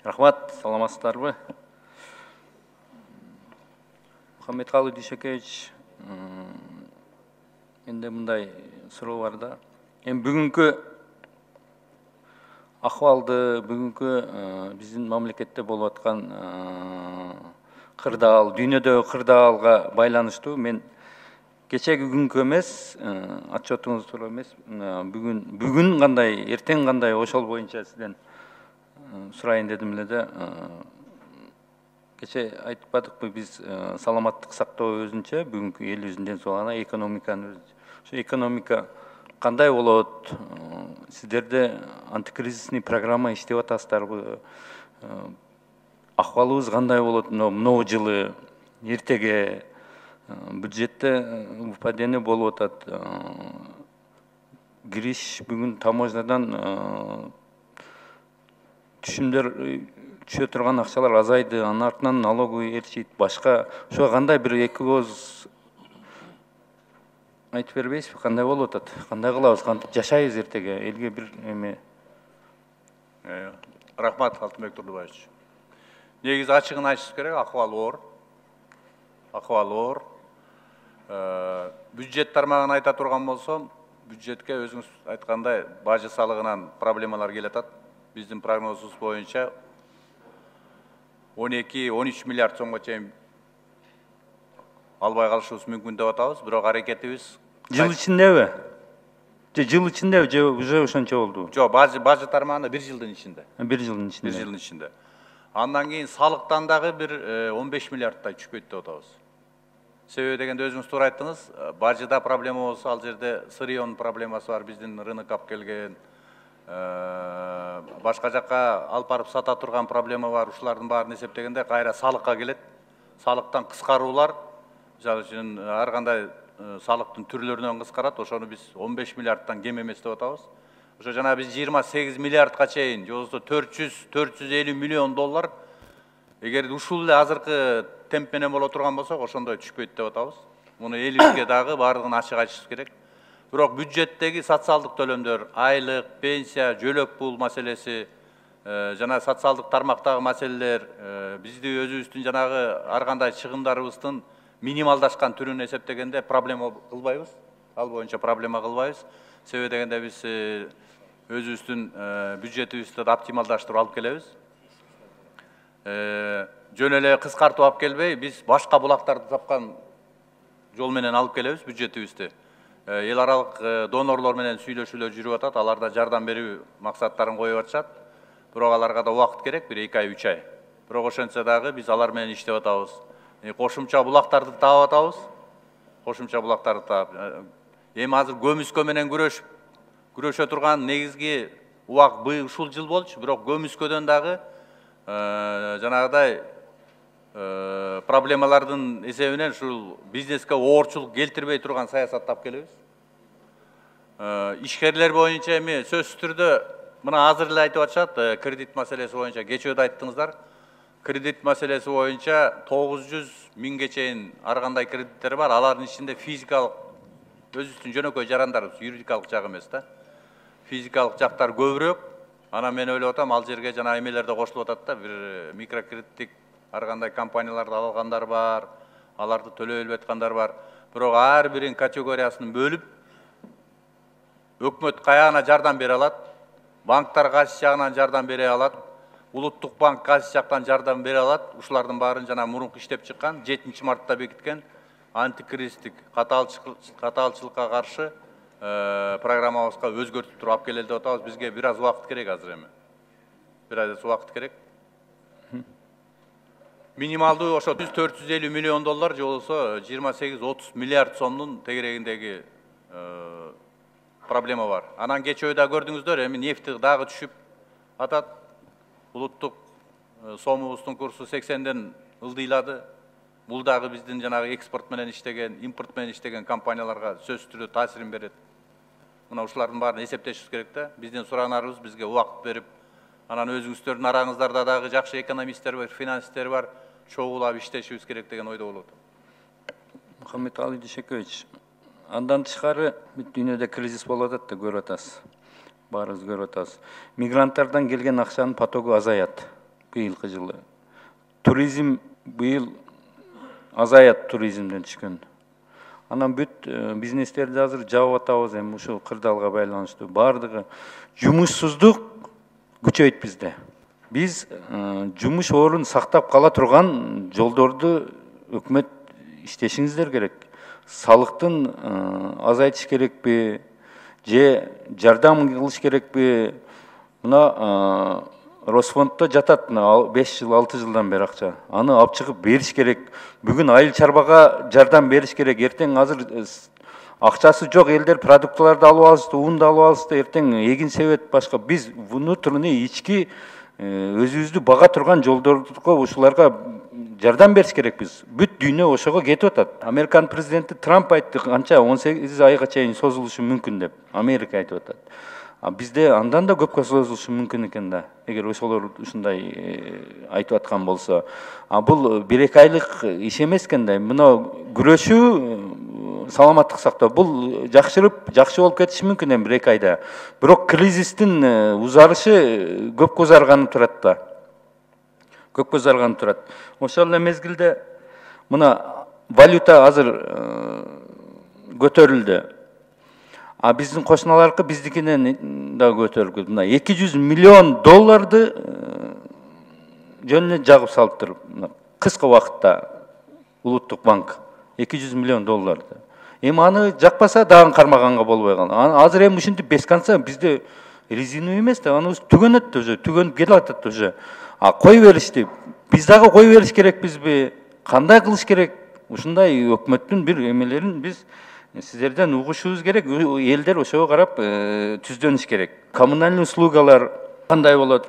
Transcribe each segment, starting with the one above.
Рахмат, саламатсыздарбы? Мухаммедкалый Дүйшөкевич, менде мындай суроо бар да. Эми бүгүнкү акыбалды, бүгүнкү биздин мамлекетте болуп аткан кырдаал, дүйнөдөгү кырдаалга байланыштуу мен кечеги күнгө эмес, отчетуңуз тууралуу эмес, бүгүн кандай, эртең кандай, ошол боюнча сизден сурайын дедим эле да. Кече айтпадыкпы, биз саламаттык сактоо өзүнчө, бүгүнкү элибиздин ден соолугуна, экономиканы өзүнчө. Ошо экономика кандай болот? Сиздерде антикризисный программа иштеп атасыздарбы? Акыбалыбыз кандай болот могу жылы, эртеге? Бюджетте УПДН болуп атат. Кириш бүгүн таможнядан түшүмдөр түшө турган акчалар азайды, анын артынан налоговый ээрчийт, башка. Ошо кандай бир эки ооз айтып бербейсизби? Кандай болуп атат? Кандай кылабыз? Кантип жашайбыз эртеге? Элге бир эме. Рахмат, Алтынбек Турдубаевич. Негизи ачыгын айтышыбыз керек, акыбал оор. Акыбал оор. Бюджет тармагын айта турган болсом, бюджетке өзүңүз айткандай бажы салыгынан проблемалар келатат. Биздин прогнозубуз боюнча 12-13 миллиард сомго чейин албай калышыбыз мүмкүн деп атабыз, бирок аракетибиз Жыл ичиндеби? Жыл ичиндеби же уже ошончо болду? Жок, бажы тармагында 1 жылдын ичинде. 1 жылдын ичинде. 1 жылдын ичинде. Андан кийин салыктан дагы бир 15 миллиардтай түшпөйт деп атабыз. Себеби дегенде өзүңүз туура айттыңыз, бажыда проблема болсо, ал жерде сырьёнун проблемасы бар, биздин рынок алып келген. Башка жакка алып барып сата турган проблема бар, ушулардын баарын эсептегенде кайра салыкка келет. Салыктан кыскаруулар, мисалы үчүн ар кандай салыктын түрлөрүнөн кыскарат, ошону биз 15 миллиардтан кем эмес деп атабыз. Ошо жана биз 28 миллиардка чейин, же болбосо 400-450 миллион доллар эгер ушул эле азыркы темп менен боло турган болсок, ошондой түшпөйт деп атабыз. Муну элибизге дагы баардыгын ачык айтышыбыз керек. Бирок бюджеттеги социалдык төлөмдөр, айлык, пенсия, жөлөк пул маселеси, жана социалдык тармактагы маселелер бизди өзүбүздүн жанагы ар кандай чыгымдарыбыздын минималдашкан түрүн эсептегенде проблема кылбайбыз. Ал боюнча проблема кылбайбыз. Себеби дегенде биз өзүбүздүн бюджетибизди оптималдаштырып алып келебиз. Жөн эле кыскартып алып келбей, биз башка булактарды тапкан жол менен алып келебиз бюджетибизди. Эл аралык донорлор менен сүйлөшүүлөр жүрүп атат, алар да жардам берүү максаттарын коюп атышат. Бирок аларга да убакыт керек, бир 2 ай, 3 ай. Бирок ошентсе дагы биз алар менен иштеп атабыз. Кошумча булактарды таап атабыз. Кошумча булактарды таап. Эми азыр көмүскө менен күрөшө турган негизги убак ушул жыл болчу, бирок көмүскөдөн дагы жанагыдай проблемалардын эсебинен ушул бизнеске оорчулук келтирбей турган саясатты алып келебиз. Ишкерлер боюнча эми сөзсүз түрдө мына азыр эле айтып атышат, кредит маселеси боюнча кечээ да айттыңыздар. Кредит маселеси боюнча 900 миңге чейин ар кандай кредиттер бар. Алардын ичинде физикалык өзүбүздүн жөнөкөй жарандарыбыз, юридикалык жак эмес да. Физикалык жактар көбүрөөк. Ана мен ойлоп атам, ал жерге жана эмелер да кошулуп атат да, бир микрокредиттик ар кандай компанияларды алгандар бар, аларды төлөй албай аткандар бар. Бирок ар бирин категориясын бөлүп, өкмөт каягына жардам бере алат, банктар кайсы жагынан жардам бере алат, улуттук банк кайсы жактан жардам бере алат. Ушулардын баарын жана мурунку иштеп чыккан 7-мартта бекиткен антикризистик катаалчылыкка каршы программабызга өзгөртүп туруп алып келели деп атабыз. Бизге бир аз убакыт керек азыр эми. Бир аз убакыт керек. Минималдуу ошо 450 миллион доллар, же болсо 28-30 миллиард сомдун тегерегиндеги проблема бар. Анан кечээ да көрдүңүздөр, эми нефти дагы түшүп атат. Улуттук сомубуздун курсу 80ден ылдыйлады. Бул дагы биздин жанагы экспорт менен иштеген, импорт менен иштеген компанияларга сөзсүз түрдө таасирин берет. Мына ушулардын баарын эсептешибиз керек да. Биздин суранарыбыз бизге убакыт берип, анан өзүңүздөрдүн араңыздарда дагы жакшы экономисттер бар, финансисттер бар, чогулап иштешибиз керек деген ойдо болот. Мухаммедкалый Дүйшөкевич, андан тышкары дүйнөдө кризис болуп атат да көрүп атасыз. Баарыбыз көрүп атабыз. Мигранттардан келген акчанын потогу азаят. быйылкы жылы. Туризм быйыл азаят туризмден түшкөн. Анан бүт бизнестерди азыр жабып атабыз эми ушул кырдаалга байланыштуу. Бардыгы жумушсуздук күчөйт bizde. Biz жумуш орун сактап кала турган жолдорду өкмөт иштешиңиздер керек. Салыктын азайтыш керекпи? Же жардам кылыш керекпи? Мына Росфондто жатат 5 жыл, 6 жылдан бери акча. Аны алып чыгып бериш керек. Бүгүн айыл чарбага жардам бериш керек. Эртең азыр акчасы жок элдер продуктыларды алып алышты, унду алып алышты, эртең эгин себет башка. Биз внутренний ички өзүбүздү бага турган жолдорго ушуларга жардам бериш керекпиз. Бүт дүйнө ошого кетип атат. Американ президенти Трамп айтты, канча 18 айга чейин созулушу мүмкүн деп. Америка айтып атат. Bizde andan da көпкө созулушу мүмкүн экен да. Эгер ошолор ушундай айтып аткан болсо. Бул 1-2 айлык иш эмес экен да. Мына күрөшүү саламаттык сактоо бул жакшы болуп кетиши мүмкүн эми 1-2 айда. Бирок кризистин узарышы көпкө узарганып турат да. Көпкө узарганып турат. Ошол эле мезгилде мына валюта азыр көтөрүлдү. Биздин кошуналаркы биздикинен да көтөрүлгөн. Мына 200 миллион долларды жөнүнө жагып салыптыр. Кыска убакытта Улуттук банк 200 миллион долларды. Эми аны жакпаса дагы кармаганга болбой калды. Азыр эми ушинтип без конца bizde резиновый эмес да, аны түгөнөт уже, түгөнүп келип атат уже. Кой беришти. Биз дагы кой бериш керекпизби? Кандай кылыш керек? Ушундай өкмөттүн бир эмелерин биз сиздерден угушубуз керек, элдер ошого карап түздөнүш керек. Коммунальный услугалар кандай болот?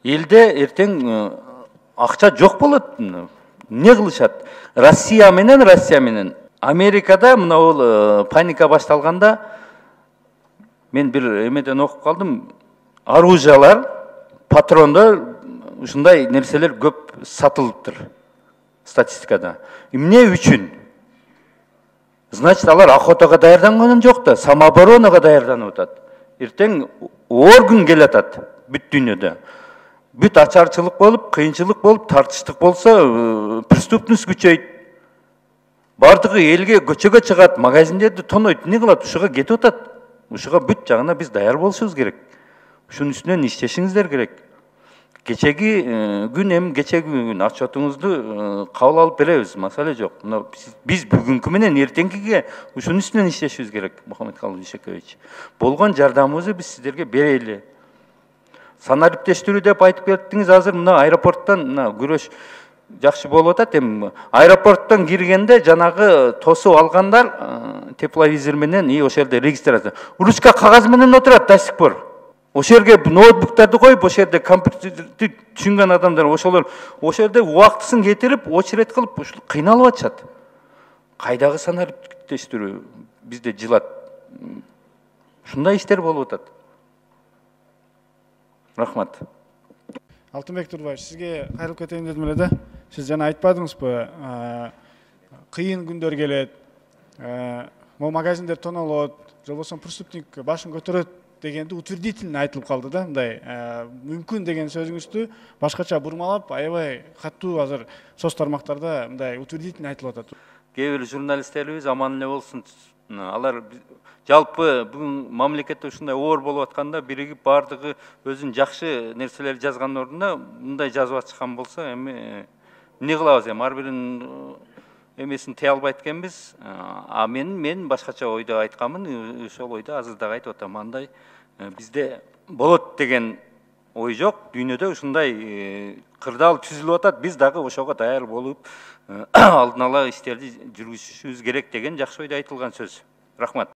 Элде эртең акча жок болот. Не кылышат? Россия менен Америкада мына бул паника башталганда мен бир эмеден окуп калдым. Оружиялар, патрондор, ушундай нерселер көп сатылыптыр статистикада. Эмне үчүн? Значит, алар охотага даярданган жок да, самооборонага даярданып атат. Эртең оор күн келатат бүт дүйнөдө. Бүт ачарчылык болуп, кыйынчылык болуп, тартыштык болсо, преступность күчөйт. Бардыгы элге көчөгө чыгат, магазиндерди тонойт, эмне кылат? Ушуга кетип атат. Ушуга бүт жагына биз даяр болушубуз керек. Ушунун үстүнөн иштешиңиздер керек. Кечеги күн отчетуңузду кабыл алып беребиз, маселе жок. Биз бүгүнкү менен эртеңкиге ушунун үстүнөн иштешибиз керек, Мухаммедкалый Ишекович. Болгон жардамыбызды биз сиздерге берели. Санариптештирүү деп айтып кеттиңиз, азыр мына аэропорттон күрөш жакшы болуп атат. Эми аэропорттон киргенде жанагы тосуп алгандар тепловизор менен ошол жерде регистрация. Ручка кагаз менен отурат до сих пор. Ошол жерге ноутбуктарды коюп, ошол жерде компьютерди түшүнгөн адамдар, ошолор ошол жерде убактысын кетирип, очередь кылып, ушул кыйналып атышат. Кайдагы санариптештирүү бизде жылат. Ушундай иштер болуп атат. Рахмат. Алтынбек Турбаевич, сизге кайрылып кетейин дедим эле да. Сиз жана айтпадыңызбы? Кыйын күндөр келет. Могу магазиндер тонолот, же болбосо преступник башын көтөрөт дегенди утвердительно айтылып калды да, мындай мүмкүн деген сөзүңүздү башкача бурмалап, аябай катуу азыр соц тармактарда мындай утвердительно айтылып атат. Кээ бир журналисттерибиз аман эле болсун. Алар жалпы бүгүн мамлекетте ушундай оор болуп атканда биригип бардыгы өзүнүн жакшы нерселерди жазган ордуна мындай жазып атышкан болсо, эми эмне кылабыз? Эми ар биринин эмесин тыя албайт экенбиз. Мен башкача ойдо айтканмын, ошол ойдо азыр дагы айтып атам. Андай бизде болот деген ой жок. Дүйнөдө ушундай кырдаал түзүлүп атат. Биз дагы ошого даяр болуп, алдын ала иштерди жүргүзүшүбүз керек деген жакшы ойдо айтылган сөз. Рахмат.